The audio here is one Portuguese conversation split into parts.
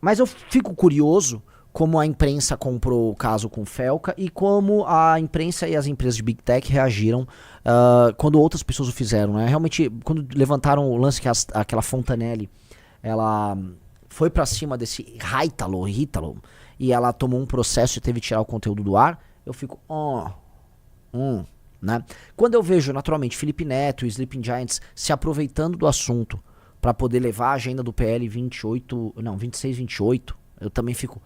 Mas eu fico curioso como a imprensa comprou o caso com o Felca e como a imprensa e as empresas de Big Tech reagiram quando outras pessoas o fizeram, né? Realmente, quando levantaram o lance que aquela Fontanelli, ela foi pra cima desse Rítalo, e ela tomou um processo e teve que tirar o conteúdo do ar, eu fico, né? Quando eu vejo, naturalmente, Felipe Neto e Sleeping Giants se aproveitando do assunto pra poder levar a agenda do PL 26, 28, eu também fico,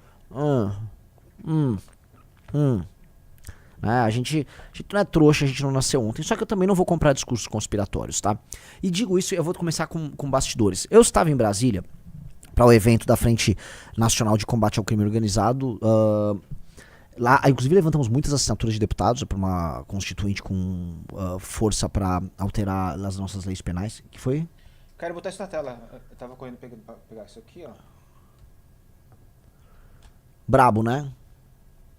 né? A gente não é trouxa, a gente não nasceu ontem. Só que eu também não vou comprar discursos conspiratórios, tá? E digo isso, eu vou começar com bastidores. Eu estava em Brasília para o evento da Frente Nacional de Combate ao Crime Organizado. Lá, inclusive, levantamos muitas assinaturas de deputados para uma constituinte com força para alterar as nossas leis penais. Que foi? Quero botar isso na tela. Eu tava correndo pra pegar isso aqui, ó. Brabo, né?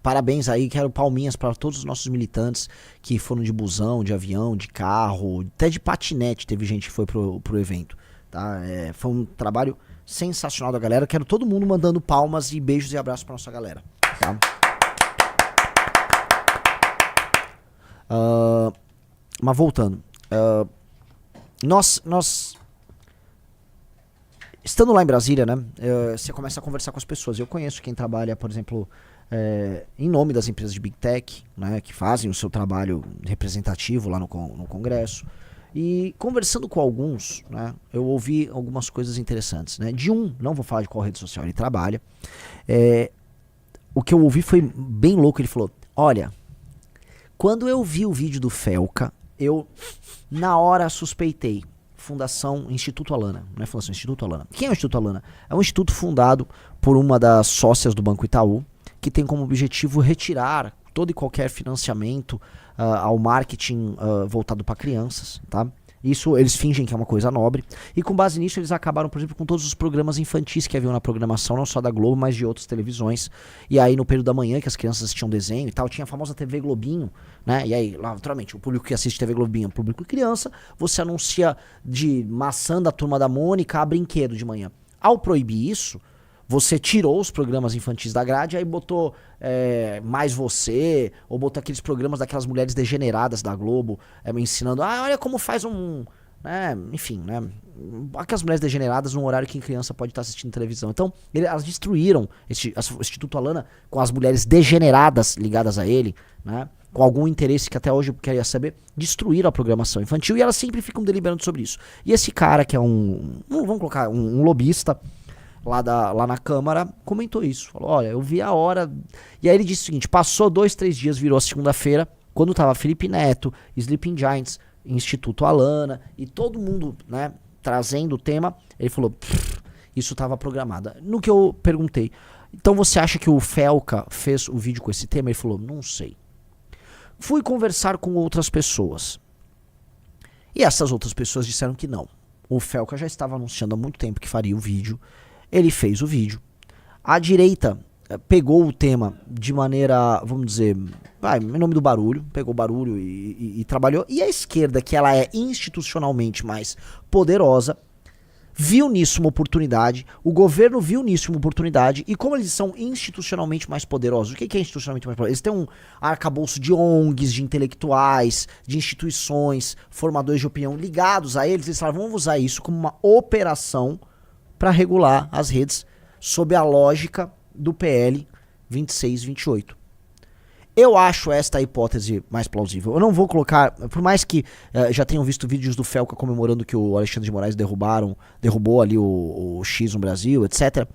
Parabéns aí, quero palminhas para todos os nossos militantes que foram de busão, de avião, de carro, até de patinete teve gente que foi pro evento, tá? Foi um trabalho sensacional da galera, quero todo mundo mandando palmas e beijos e abraços pra nossa galera, tá? Mas voltando, nós estando lá em Brasília, né, você começa a conversar com as pessoas. Eu conheço quem trabalha, por exemplo, em nome das empresas de Big Tech, né, que fazem o seu trabalho representativo lá no Congresso. E conversando com alguns, né, eu ouvi algumas coisas interessantes. Né? De não vou falar de qual rede social ele trabalha, o que eu ouvi foi bem louco. Ele falou, olha, quando eu vi o vídeo do Felca, eu na hora suspeitei. Fundação Instituto Alana, não é Fundação Instituto Alana. Quem é o Instituto Alana? É um instituto fundado por uma das sócias do Banco Itaú, que tem como objetivo retirar todo e qualquer financiamento ao marketing voltado para crianças, tá? Isso eles fingem que é uma coisa nobre. E com base nisso eles acabaram, por exemplo, com todos os programas infantis que haviam na programação, não só da Globo, mas de outras televisões. E aí no período da manhã, que as crianças assistiam desenho e tal, tinha a famosa TV Globinho, né? E aí, lá, naturalmente, o público que assiste TV Globinho é o público criança, você anuncia de maçã da Turma da Mônica a brinquedo de manhã. Ao proibir isso, você tirou os programas infantis da grade, aí botou Mais Você, ou botou aqueles programas daquelas mulheres degeneradas da Globo, ensinando, olha como faz enfim, né? Aquelas mulheres degeneradas num horário que criança pode estar assistindo televisão. Então, elas destruíram o Instituto Alana com as mulheres degeneradas ligadas a ele, né? Com algum interesse que até hoje eu queria saber, destruíram a programação infantil e elas sempre ficam deliberando sobre isso. E esse cara que é vamos colocar, um lobista, lá na Câmara, comentou isso. Falou, olha, eu vi a hora... E aí ele disse o seguinte, passou 2, 3 dias, virou a segunda-feira, quando tava Felipe Neto, Sleeping Giants, Instituto Alana, e todo mundo, né, trazendo o tema, ele falou, isso tava programado. No que eu perguntei, então você acha que o Felca fez o vídeo com esse tema? Ele falou, não sei. Fui conversar com outras pessoas. E essas outras pessoas disseram que não. O Felca já estava anunciando há muito tempo que faria o vídeo. Ele fez o vídeo. A direita pegou o tema de maneira, vamos dizer, em nome do barulho, pegou o barulho e trabalhou. E a esquerda, que ela é institucionalmente mais poderosa, viu nisso uma oportunidade, o governo viu nisso uma oportunidade, e como eles são institucionalmente mais poderosos, o que é institucionalmente mais poderoso? Eles têm um arcabouço de ONGs, de intelectuais, de instituições, formadores de opinião ligados a eles falaram, vamos usar isso como uma operação para regular as redes sob a lógica do PL 26, 28. Eu acho esta a hipótese mais plausível. Eu não vou colocar, por mais que já tenham visto vídeos do Felca comemorando que o Alexandre de Moraes derrubou ali o X no Brasil, etc.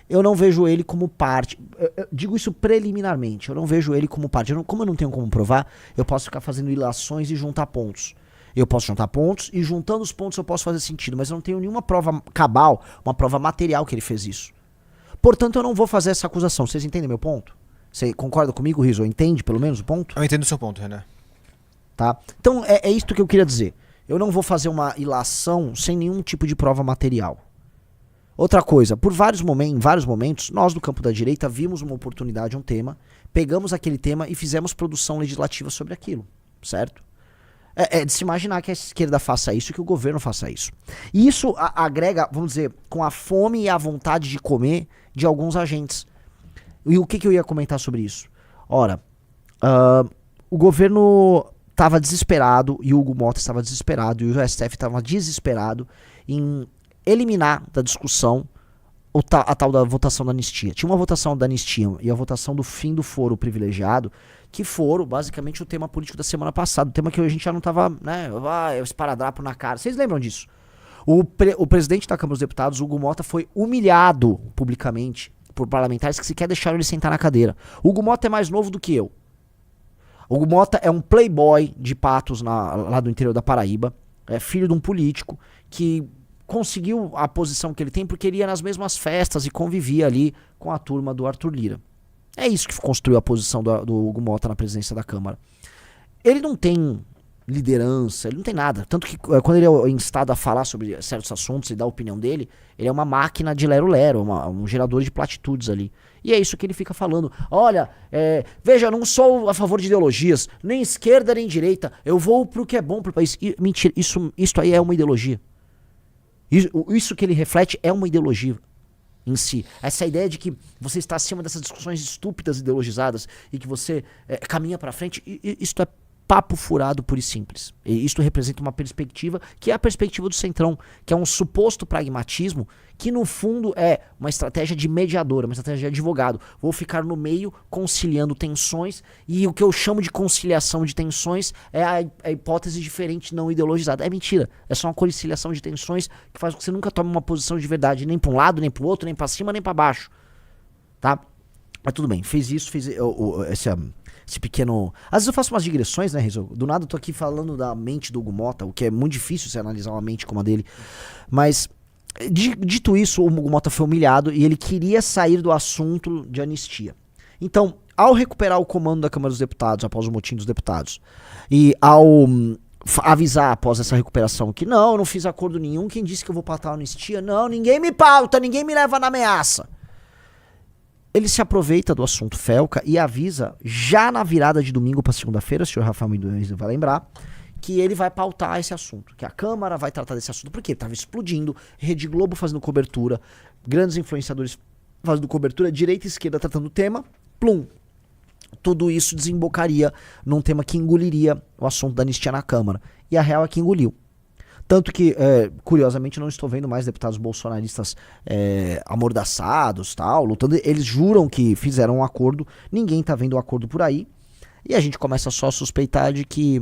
Eu não vejo ele como parte, eu digo isso preliminarmente, eu não vejo ele como parte. Como eu não tenho como provar, eu posso ficar fazendo ilações e juntar pontos. Eu posso juntar pontos e juntando os pontos eu posso fazer sentido, mas eu não tenho nenhuma prova cabal, uma prova material que ele fez isso. Portanto, eu não vou fazer essa acusação. Vocês entendem meu ponto? Você concorda comigo, Rizzo? Entende pelo menos o ponto? Eu entendo o seu ponto, Renan. Tá? Então, é isso que eu queria dizer. Eu não vou fazer uma ilação sem nenhum tipo de prova material. Outra coisa, em vários momentos, nós do campo da direita vimos uma oportunidade, um tema, pegamos aquele tema e fizemos produção legislativa sobre aquilo, certo? É de se imaginar que a esquerda faça isso e que o governo faça isso. E isso agrega, vamos dizer, com a fome e a vontade de comer de alguns agentes. E o que eu ia comentar sobre isso? Ora, o governo estava desesperado, e o Hugo Mota estava desesperado, e o STF estava desesperado em eliminar da discussão a tal da votação da anistia. Tinha uma votação da anistia e a votação do fim do foro privilegiado, que foram basicamente o tema político da semana passada, o tema que a gente já não tava, né, esparadrapo na cara. Vocês lembram disso? O presidente da Câmara dos Deputados, Hugo Mota, foi humilhado publicamente por parlamentares que sequer deixaram ele sentar na cadeira. O Hugo Mota é mais novo do que eu. O Hugo Mota é um playboy de Patos lá do interior da Paraíba, é filho de um político que conseguiu a posição que ele tem porque ele ia nas mesmas festas e convivia ali com a turma do Arthur Lira. É isso que construiu a posição do Hugo Mota na presidência da Câmara. Ele não tem liderança, ele não tem nada. Tanto que quando ele é instado a falar sobre certos assuntos e dar a opinião dele, ele é uma máquina de lero-lero, um gerador de platitudes ali. E é isso que ele fica falando. Olha, veja, eu não sou a favor de ideologias, nem esquerda nem direita. Eu vou pro que é bom pro país. Mentira, isso aí é uma ideologia. Isso que ele reflete é uma ideologia em si. Essa ideia de que você está acima dessas discussões estúpidas ideologizadas e que você caminha pra frente, isso é papo furado puro e simples. E isto representa uma perspectiva que é a perspectiva do Centrão, que é um suposto pragmatismo que no fundo é uma estratégia de mediador, uma estratégia de advogado. Vou ficar no meio conciliando tensões, e o que eu chamo de conciliação de tensões é a hipótese diferente não ideologizada. É mentira, é só uma conciliação de tensões que faz com que você nunca tome uma posição de verdade, nem para um lado, nem para o outro, nem para cima, nem para baixo. Tá? Mas tudo bem, fez esse pequeno... Às vezes eu faço umas digressões, né, Rizzo? Do nada eu tô aqui falando da mente do Hugo Mota, o que é muito difícil você analisar uma mente como a dele. Mas, dito isso, o Hugo Mota foi humilhado e ele queria sair do assunto de anistia. Então, ao recuperar o comando da Câmara dos Deputados, após o motim dos deputados, e ao avisar após essa recuperação que não, eu não fiz acordo nenhum, quem disse que eu vou pautar a anistia? Não, ninguém me pauta, ninguém me leva na ameaça. Ele se aproveita do assunto Felca e avisa, já na virada de domingo para segunda-feira, o senhor Rafael Mendes vai lembrar, que ele vai pautar esse assunto, que a Câmara vai tratar desse assunto, porque ele estava explodindo, Rede Globo fazendo cobertura, grandes influenciadores fazendo cobertura, direita e esquerda tratando o tema, plum. Tudo isso desembocaria num tema que engoliria o assunto da anistia na Câmara. E a real é que engoliu. Tanto que, curiosamente, não estou vendo mais deputados bolsonaristas amordaçados, tal, lutando. Eles juram que fizeram um acordo, ninguém tá vendo o acordo por aí. E a gente começa só a suspeitar de que,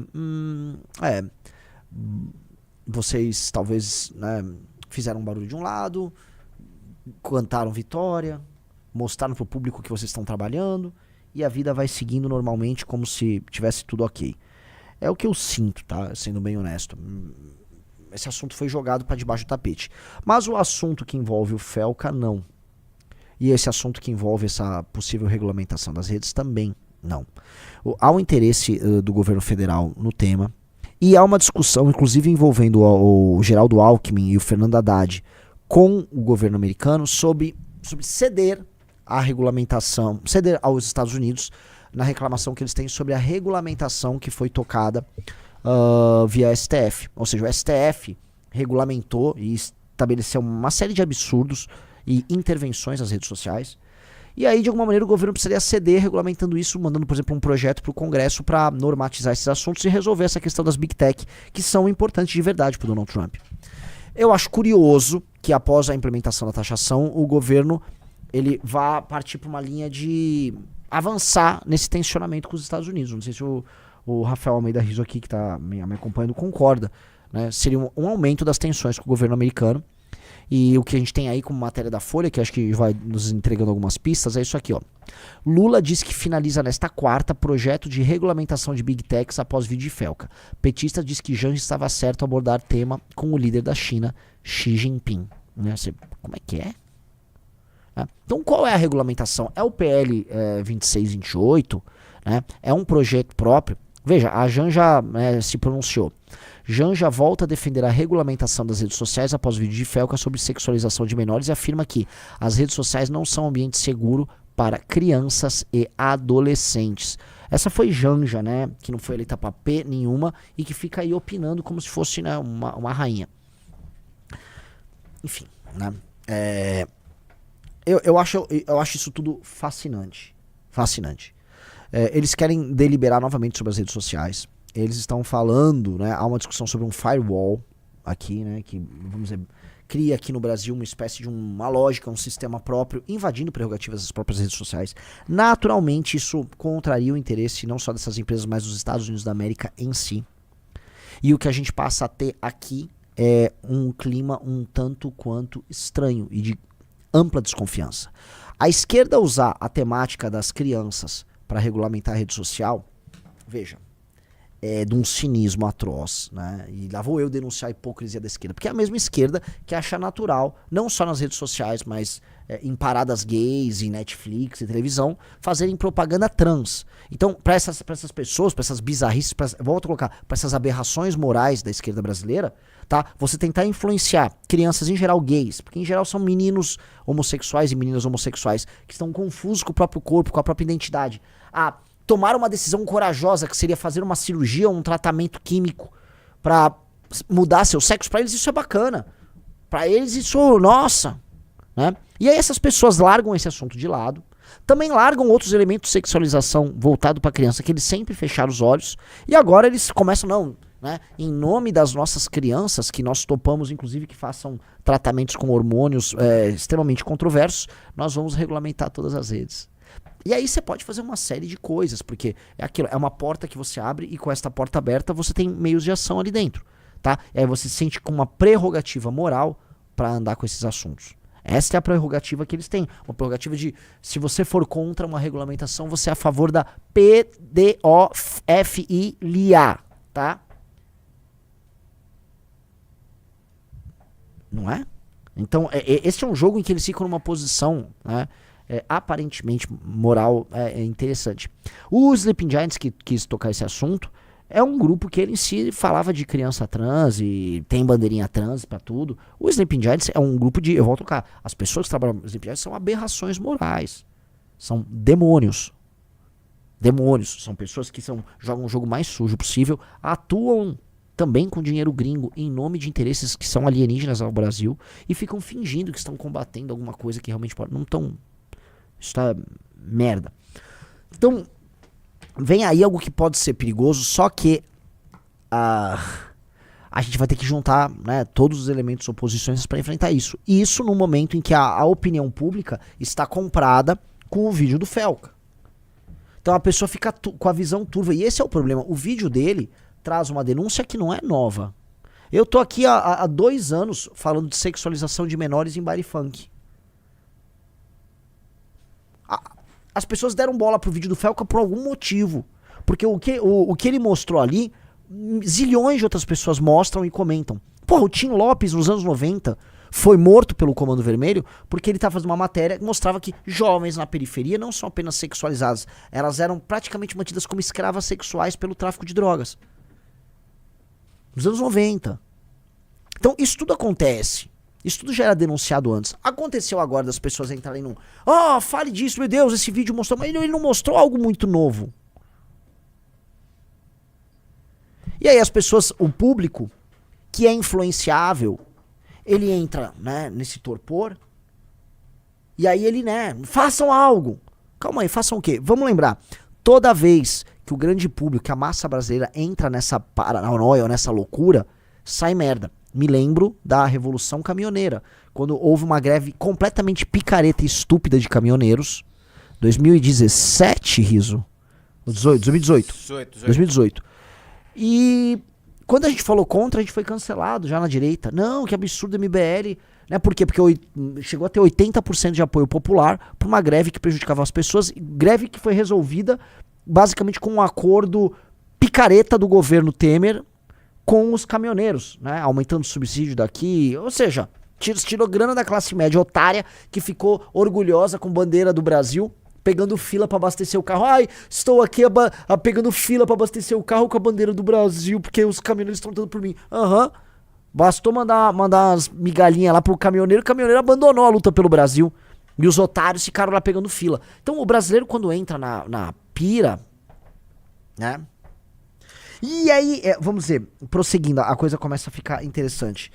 vocês talvez, né, fizeram um barulho de um lado, cantaram vitória, mostraram pro público que vocês estão trabalhando, e a vida vai seguindo normalmente como se tivesse tudo ok. É o que eu sinto, tá? Sendo bem honesto. Esse assunto foi jogado para debaixo do tapete. Mas o assunto que envolve o Felca, não. E esse assunto que envolve essa possível regulamentação das redes, também não. Há um interesse do governo federal no tema. E há uma discussão, inclusive envolvendo o Geraldo Alckmin e o Fernando Haddad com o governo americano sobre ceder à regulamentação, ceder aos Estados Unidos na reclamação que eles têm sobre a regulamentação que foi tocada via STF. Ou seja, o STF regulamentou e estabeleceu uma série de absurdos e intervenções nas redes sociais. E aí, de alguma maneira, o governo precisaria ceder regulamentando isso, mandando, por exemplo, um projeto para o Congresso para normatizar esses assuntos e resolver essa questão das Big Tech, que são importantes de verdade para o Donald Trump. Eu acho curioso que, após a implementação da taxação, o governo ele vá partir para uma linha de avançar nesse tensionamento com os Estados Unidos. Não sei se o Rafael Almeida Rizzo aqui, que está me acompanhando, concorda. Né? Seria um aumento das tensões com o governo americano. E o que a gente tem aí como matéria da Folha, que acho que vai nos entregando algumas pistas, é isso aqui, ó. Lula diz que finaliza nesta quarta projeto de regulamentação de Big Techs após vídeo de Felca. Petista diz que Janja estava certo ao abordar tema com o líder da China, Xi Jinping. Né? Como é que é? Então qual é a regulamentação? É o PL 2628? Né? É um projeto próprio? Veja, a Janja se pronunciou. Janja volta a defender a regulamentação das redes sociais após o vídeo de Felca sobre sexualização de menores e afirma que as redes sociais não são um ambiente seguro para crianças e adolescentes. Essa foi Janja, né? Que não foi eleita pra P nenhuma e que fica aí opinando como se fosse, né, uma rainha. Enfim, né? Eu acho isso tudo fascinante. Fascinante. Eles querem deliberar novamente sobre as redes sociais. Eles estão falando, né? Há uma discussão sobre um firewall aqui, né? Que, vamos dizer, cria aqui no Brasil uma espécie de uma lógica, um sistema próprio, invadindo prerrogativas das próprias redes sociais. Naturalmente, isso contraria o interesse não só dessas empresas, mas dos Estados Unidos da América em si. E o que a gente passa a ter aqui é um clima um tanto quanto estranho e de ampla desconfiança. A esquerda usar a temática das crianças para regulamentar a rede social, veja, é de um cinismo atroz, né? E lá vou eu denunciar a hipocrisia da esquerda, porque é a mesma esquerda que acha natural, não só nas redes sociais, mas em paradas gays, em Netflix e televisão, fazerem propaganda trans. Então, para essas pessoas, para essas bizarrices, volto a colocar, para essas aberrações morais da esquerda brasileira, tá? Você tentar influenciar crianças, em geral gays, porque em geral são meninos homossexuais e meninas homossexuais que estão confusos com o próprio corpo, com a própria identidade, a tomar uma decisão corajosa, que seria fazer uma cirurgia ou um tratamento químico pra mudar seu sexo. Pra eles isso é bacana. Pra eles isso, nossa, né? E aí essas pessoas largam esse assunto de lado. Também largam outros elementos de sexualização voltado pra criança, que eles sempre fecharam os olhos. E agora eles começam, não, né? Em nome das nossas crianças, que nós topamos, inclusive, que façam tratamentos com hormônios extremamente controversos, nós vamos regulamentar todas as redes. E aí você pode fazer uma série de coisas, porque é aquilo, é uma porta que você abre e com esta porta aberta você tem meios de ação ali dentro, tá? E aí você se sente com uma prerrogativa moral para andar com esses assuntos. Esta é a prerrogativa que eles têm, uma prerrogativa de, se você for contra uma regulamentação, você é a favor da pedofilia, tá? Não é? Então, esse é um jogo em que eles ficam numa posição, né? Aparentemente moral interessante. O Sleeping Giants, que quis tocar esse assunto, é um grupo que ele em si falava de criança trans e tem bandeirinha trans pra tudo. O Sleeping Giants é um grupo de, eu vou tocar, as pessoas que trabalham no Sleeping Giants são aberrações morais, são demônios. Demônios, são pessoas que jogam o jogo mais sujo possível, atuam também com dinheiro gringo em nome de interesses que são alienígenas ao Brasil e ficam fingindo que estão combatendo alguma coisa que realmente não estão. Isso tá merda. Então, vem aí algo que pode ser perigoso, só que a gente vai ter que juntar, né, todos os elementos oposições para enfrentar isso. E isso no momento em que a opinião pública está comprada com o vídeo do Felca. Então a pessoa fica com a visão turva. E esse é o problema. O vídeo dele traz uma denúncia que não é nova. Eu tô aqui há 2 anos falando de sexualização de menores em baile funk. As pessoas deram bola pro vídeo do Felca por algum motivo. Porque o que ele mostrou ali, zilhões de outras pessoas mostram e comentam. Porra, o Tim Lopes, nos anos 90, foi morto pelo Comando Vermelho porque ele estava fazendo uma matéria que mostrava que jovens na periferia não são apenas sexualizadas, elas eram praticamente mantidas como escravas sexuais pelo tráfico de drogas. Nos anos 90. Então, isso tudo acontece. Isso tudo já era denunciado antes. Aconteceu agora das pessoas entrarem num... fale disso, meu Deus, esse vídeo mostrou... Mas ele não mostrou algo muito novo. E aí as pessoas, o público, que é influenciável, ele entra, né, nesse torpor. E aí ele, né, façam algo. Calma aí, façam o quê? Vamos lembrar. Toda vez que o grande público, que a massa brasileira entra nessa paranoia ou nessa loucura, sai merda. Me lembro da Revolução Caminhoneira, quando houve uma greve completamente picareta e estúpida de caminhoneiros. 2017, Riso? 2018. E quando a gente falou contra, a gente foi cancelado já na direita. Não, que absurdo MBL. Né? Por quê? Porque chegou a ter 80% de apoio popular por uma greve que prejudicava as pessoas. Greve que foi resolvida basicamente com um acordo picareta do governo Temer com os caminhoneiros, né? Aumentando o subsídio daqui, ou seja, tirou grana da classe média otária que ficou orgulhosa com bandeira do Brasil, pegando fila pra abastecer o carro. Ai, estou aqui pegando fila pra abastecer o carro com a bandeira do Brasil, porque os caminhoneiros estão dando por mim. Bastou mandar as migalhinhas lá pro caminhoneiro, o caminhoneiro abandonou a luta pelo Brasil. E os otários ficaram lá pegando fila. Então o brasileiro, quando entra na pira, né? E aí, vamos dizer, prosseguindo, a coisa começa a ficar interessante.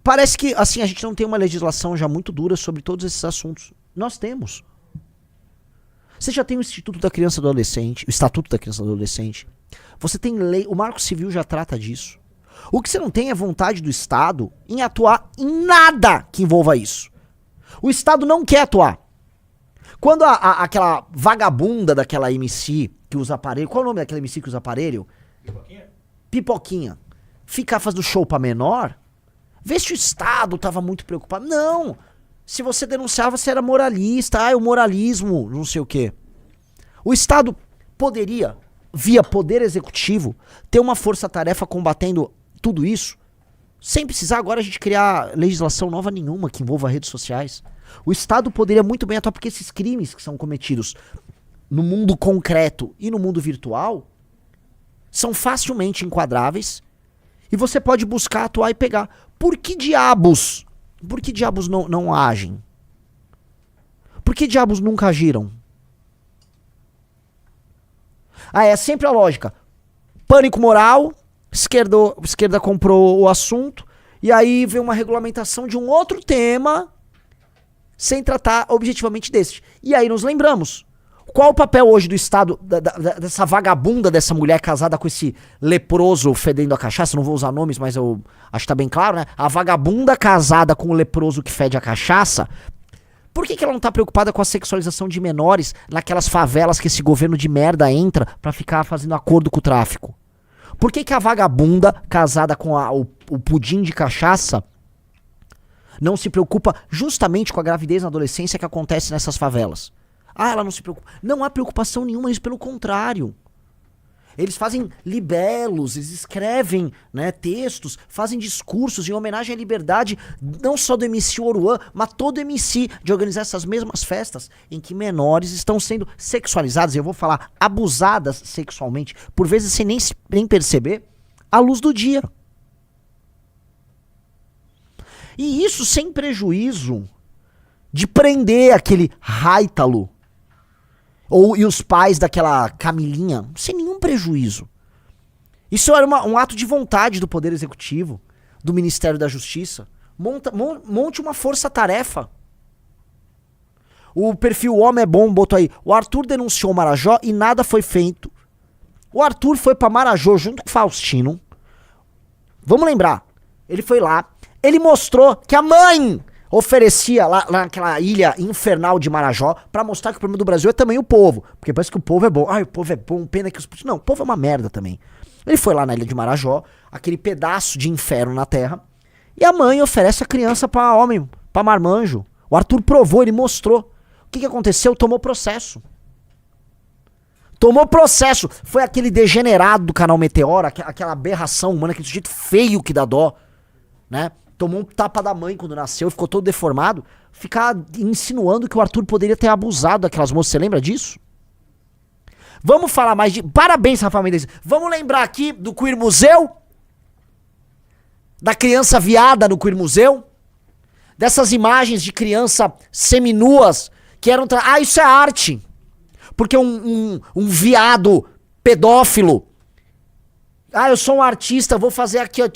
Parece que, assim, a gente não tem uma legislação já muito dura sobre todos esses assuntos. Nós temos. Você já tem o Instituto da Criança e do Adolescente, o Estatuto da Criança e do Adolescente. Você tem lei, o Marco Civil já trata disso. O que você não tem é vontade do Estado em atuar em nada que envolva isso. O Estado não quer atuar. Quando aquela vagabunda daquela MC que usa aparelho, qual é o nome daquela MC que usa aparelho? Pipoquinha? Pipoquinha. Ficar fazendo show pra menor, vê se o Estado tava muito preocupado. Não! Se você denunciava, você era moralista. O moralismo, não sei o quê. O Estado poderia, via poder executivo, ter uma força-tarefa combatendo tudo isso, sem precisar agora a gente criar legislação nova nenhuma que envolva redes sociais. O Estado poderia muito bem atuar, porque esses crimes que são cometidos no mundo concreto e no mundo virtual são facilmente enquadráveis e você pode buscar, atuar e pegar. Por que diabos não agem? Por que diabos nunca agiram? É sempre a lógica. Pânico moral, esquerda comprou o assunto, e aí vem uma regulamentação de um outro tema sem tratar objetivamente desse. E aí nos lembramos. Qual o papel hoje do Estado, dessa vagabunda, dessa mulher casada com esse leproso fedendo a cachaça? Não vou usar nomes, mas eu acho que tá bem claro, né? A vagabunda casada com o leproso que fede a cachaça. Por que ela não tá preocupada com a sexualização de menores naquelas favelas que esse governo de merda entra pra ficar fazendo acordo com o tráfico? Por que a vagabunda casada com o pudim de cachaça não se preocupa justamente com a gravidez na adolescência que acontece nessas favelas? Ela não se preocupa. Não há preocupação nenhuma, isso pelo contrário. Eles fazem libelos, eles escrevem, né, textos, fazem discursos em homenagem à liberdade, não só do MC Oruan, mas todo MC, de organizar essas mesmas festas em que menores estão sendo sexualizadas, e eu vou falar, abusadas sexualmente, por vezes sem nem perceber, à luz do dia. E isso sem prejuízo de prender aquele Haítalo, e os pais daquela Camilinha, sem nenhum prejuízo. Isso era um ato de vontade do Poder Executivo, do Ministério da Justiça. Monte uma força-tarefa. O perfil Homem é Bom botou aí. O Arthur denunciou o Marajó e nada foi feito. O Arthur foi pra Marajó junto com o Faustino. Vamos lembrar. Ele foi lá. Ele mostrou que a mãe oferecia lá naquela ilha infernal de Marajó pra mostrar que o problema do Brasil é também o povo. Porque parece que o povo é bom. O povo é bom, pena que os... Não, o povo é uma merda também. Ele foi lá na ilha de Marajó, aquele pedaço de inferno na terra, e a mãe oferece a criança pra homem, pra marmanjo. O Arthur provou, ele mostrou. O que aconteceu? Tomou processo. Tomou processo. Foi aquele degenerado do canal Meteora, aquela aberração humana, aquele sujeito feio que dá dó, né? Tomou um tapa da mãe quando nasceu, ficou todo deformado. Ficar insinuando que o Arthur poderia ter abusado daquelas moças. Você lembra disso? Vamos falar mais de... Parabéns, Rafael Mendes. Vamos lembrar aqui do Queer Museu? Da criança viada no Queer Museu? Dessas imagens de criança seminuas que eram... isso é arte. Porque um viado pedófilo... eu sou um artista, vou fazer aqui, ó...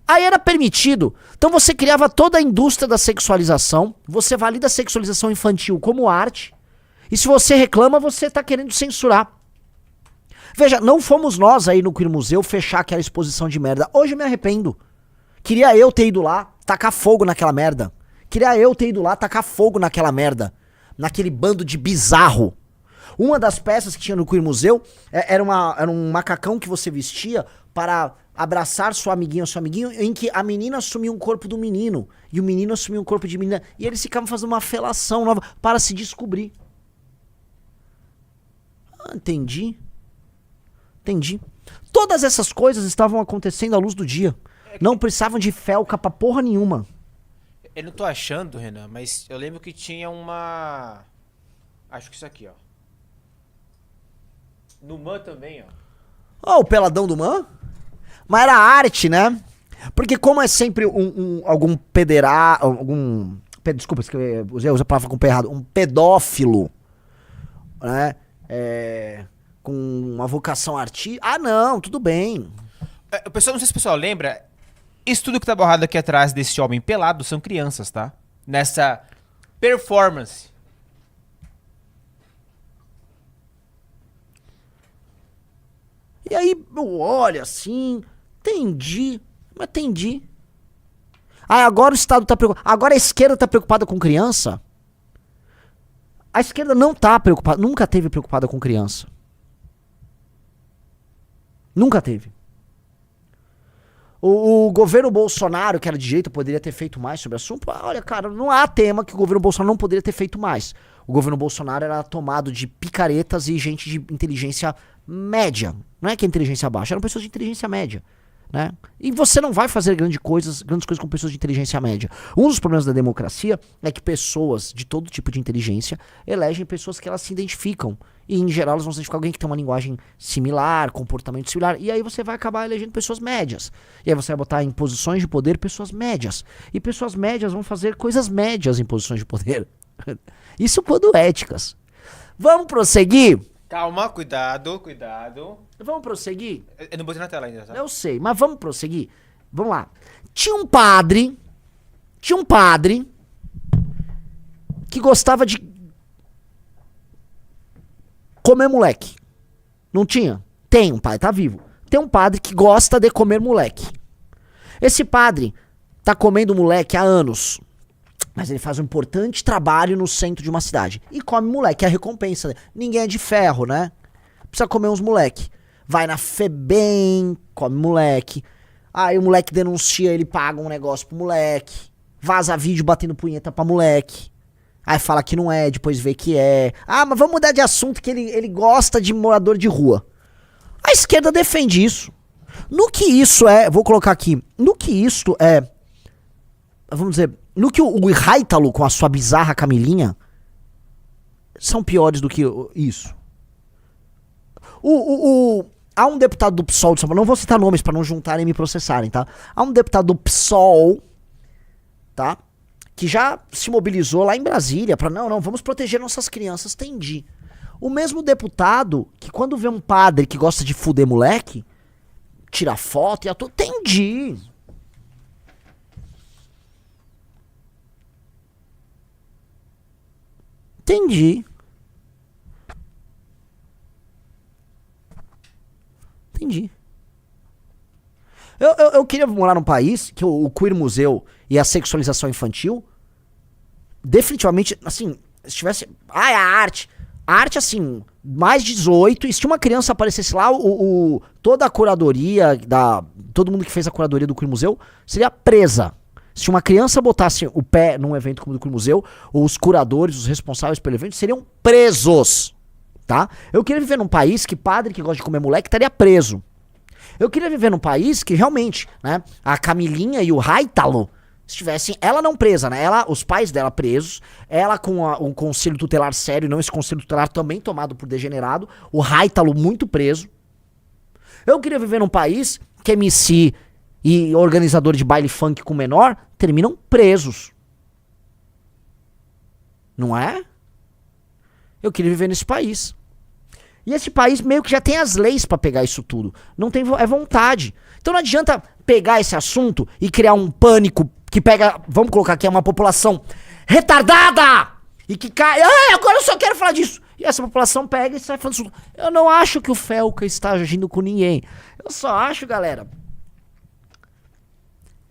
Aí era permitido. Então você criava toda a indústria da sexualização, você valida a sexualização infantil como arte, e se você reclama, você tá querendo censurar. Veja, não fomos nós aí no Queer Museu fechar aquela exposição de merda. Hoje eu me arrependo. Queria eu ter ido lá, tacar fogo naquela merda. Queria eu ter ido lá, tacar fogo naquela merda. Naquele bando de bizarro. Uma das peças que tinha no Queer Museu era um macacão que você vestia para abraçar sua amiguinha ou seu amiguinho, em que a menina assumia um corpo do menino e o menino assumia um corpo de menina, e eles ficavam fazendo uma felação nova para se descobrir. Entendi. Todas essas coisas estavam acontecendo à luz do dia. Não precisavam de felca pra porra nenhuma. Eu não tô achando, Renan, mas eu lembro que tinha uma... Acho que isso aqui, ó. No Man também, ó. O peladão do Man? Mas era arte, né? Porque como é sempre algum desculpa, usei a palavra com o pé errado. Um pedófilo, né? com uma vocação artística. Ah, não, tudo bem. O pessoal, não sei se o pessoal lembra, isso tudo que tá borrado aqui atrás desse homem pelado são crianças, tá? Nessa performance. E aí eu olho assim, entendi. Ah, agora o Estado tá preocupado. Agora a esquerda tá preocupada com criança? A esquerda não tá preocupada, nunca teve preocupada com criança. Nunca teve. O governo Bolsonaro, que era de direita, poderia ter feito mais sobre o assunto. Olha, cara, não há tema que o governo Bolsonaro não poderia ter feito mais. O governo Bolsonaro era tomado de picaretas e gente de inteligência média. Não é que é inteligência baixa, eram pessoas de inteligência média. Né? E você não vai fazer grandes coisas com pessoas de inteligência média. Um dos problemas da democracia é que pessoas de todo tipo de inteligência elegem pessoas que elas se identificam. E em geral elas vão se identificar com alguém que tem uma linguagem similar, comportamento similar. E aí você vai acabar elegendo pessoas médias. E aí você vai botar em posições de poder pessoas médias. E pessoas médias vão fazer coisas médias em posições de poder. Isso quando éticas. Vamos prosseguir? Calma, cuidado. Vamos prosseguir? Eu não botei na tela ainda, tá? Eu sei, mas vamos prosseguir? Vamos lá. Tinha um padre que gostava de comer moleque. Não tinha? Tem um padre, tá vivo. Tem um padre que gosta de comer moleque. Esse padre tá comendo moleque há anos. Mas ele faz um importante trabalho no centro de uma cidade. E come moleque, é a recompensa. Né? Ninguém é de ferro, né? Precisa comer uns moleque. Vai na Febem, come moleque. Aí o moleque denuncia, ele paga um negócio pro moleque. Vaza vídeo batendo punheta pra moleque. Aí fala que não é, depois vê que é. Ah, mas vamos mudar de assunto, que ele gosta de morador de rua. A esquerda defende isso. No que isso é, vou colocar aqui, no que isso é, vamos dizer, no que o Haitalo com a sua bizarra Camilinha são piores do que isso. Há um deputado do PSOL de São Paulo, não vou citar nomes pra não juntarem e me processarem, tá? Há um deputado do PSOL, tá? Que já se mobilizou lá em Brasília pra, não, vamos proteger nossas crianças, entendi. O mesmo deputado que quando vê um padre que gosta de fuder moleque, tira foto e atua, entendi. Eu queria morar num país que o queer museu e a sexualização infantil definitivamente, assim, se tivesse... Ah, é a arte, assim, mais 18, e se uma criança aparecesse lá, toda a curadoria, todo mundo que fez a curadoria do queer museu seria presa. Se uma criança botasse o pé num evento como o do Queer Museu, os curadores, os responsáveis pelo evento, seriam presos, tá? Eu queria viver num país que padre que gosta de comer moleque estaria preso. Eu queria viver num país que realmente, né, a Camilinha e o Haitalo estivessem, ela não presa, né? Os pais dela presos, ela com um conselho tutelar sério, não esse conselho tutelar também tomado por degenerado, o Haitalo muito preso. Eu queria viver num país que MC e organizador de baile funk com menor terminam presos. Não é? Eu queria viver nesse país. E esse país meio que já tem as leis pra pegar isso tudo. Não tem vontade. Então não adianta pegar esse assunto e criar um pânico que pega, vamos colocar aqui, uma população retardada! E que cai, agora eu só quero falar disso. E essa população pega e sai falando disso. Eu não acho que o Felca está agindo com ninguém. Eu só acho, galera,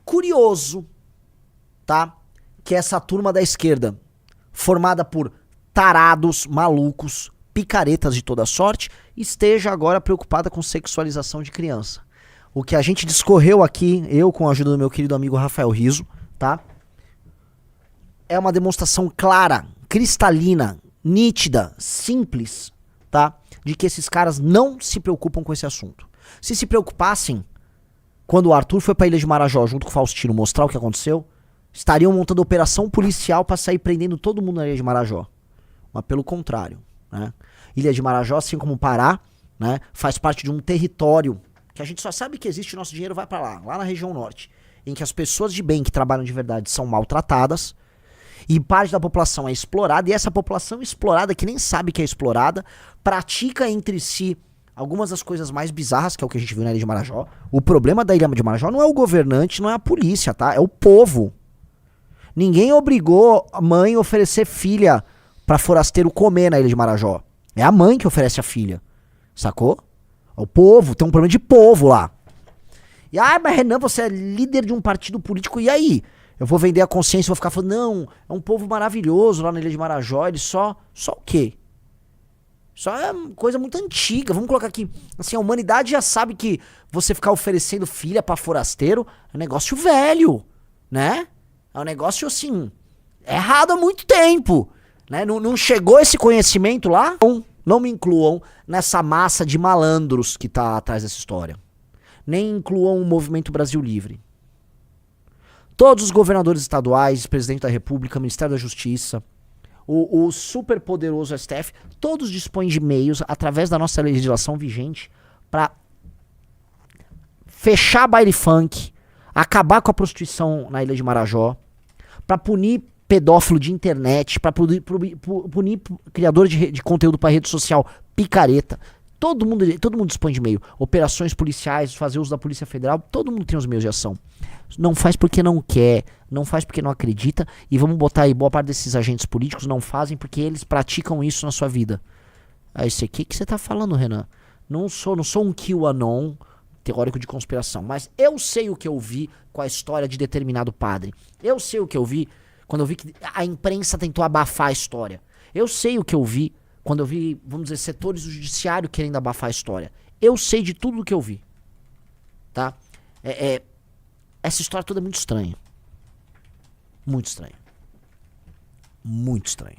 curioso, tá? Que essa turma da esquerda, formada por tarados, malucos, picaretas de toda sorte, esteja agora preocupada com sexualização de criança. O que a gente discorreu aqui, eu com a ajuda do meu querido amigo Rafael Rizzo, tá? É uma demonstração clara, cristalina, nítida, simples, tá? De que esses caras não se preocupam com esse assunto. Se preocupassem, quando o Arthur foi pra Ilha de Marajó junto com o Faustino mostrar o que aconteceu, estariam montando operação policial pra sair prendendo todo mundo na Ilha de Marajó. Mas pelo contrário, né? Ilha de Marajó, assim como o Pará, né, faz parte de um território que a gente só sabe que existe, o nosso dinheiro vai pra lá na região norte, em que as pessoas de bem que trabalham de verdade são maltratadas E parte da população é explorada, e essa população explorada, que nem sabe que é explorada, pratica entre si algumas das coisas mais bizarras, que é o que a gente viu na Ilha de Marajó. O problema da Ilha de Marajó não é o governante, não é a polícia, tá? É o povo. Ninguém obrigou a mãe a oferecer filha pra forasteiro comer na Ilha de Marajó. É a mãe que oferece a filha. Sacou? É o povo, tem um problema de povo lá. E, mas Renan, você é líder de um partido político, e aí? Eu vou vender a consciência e vou ficar falando, não, é um povo maravilhoso lá na Ilha de Marajó, ele só o quê? Só é coisa muito antiga, vamos colocar aqui, assim, a humanidade já sabe que você ficar oferecendo filha pra forasteiro é um negócio velho, né? É um negócio, assim, errado há muito tempo, né? Não chegou esse conhecimento lá? Não me incluam nessa massa de malandros que tá atrás dessa história. Nem incluam o Movimento Brasil Livre. Todos os governadores estaduais, presidente da República, Ministério da Justiça, o super poderoso STF, todos dispõem de meios, através da nossa legislação vigente, para fechar baile funk, acabar com a prostituição na Ilha de Marajó, para punir pedófilo de internet, para punir criador de conteúdo para rede social picareta. Todo mundo dispõe de meio. Operações policiais, fazer uso da Polícia Federal, todo mundo tem os meios de ação. Não faz porque não quer, não faz porque não acredita, e vamos botar aí, boa parte desses agentes políticos não fazem porque eles praticam isso na sua vida. Aí você, o que você tá falando, Renan? Não sou um QAnon teórico de conspiração, mas eu sei o que eu vi com a história de determinado padre. Eu sei o que eu vi quando eu vi que a imprensa tentou abafar a história. Eu sei o que eu vi quando eu vi, vamos dizer, setores do judiciário querendo abafar a história. Eu sei de tudo o que eu vi. Tá? Essa história toda é muito estranha. Muito estranha. Muito estranha.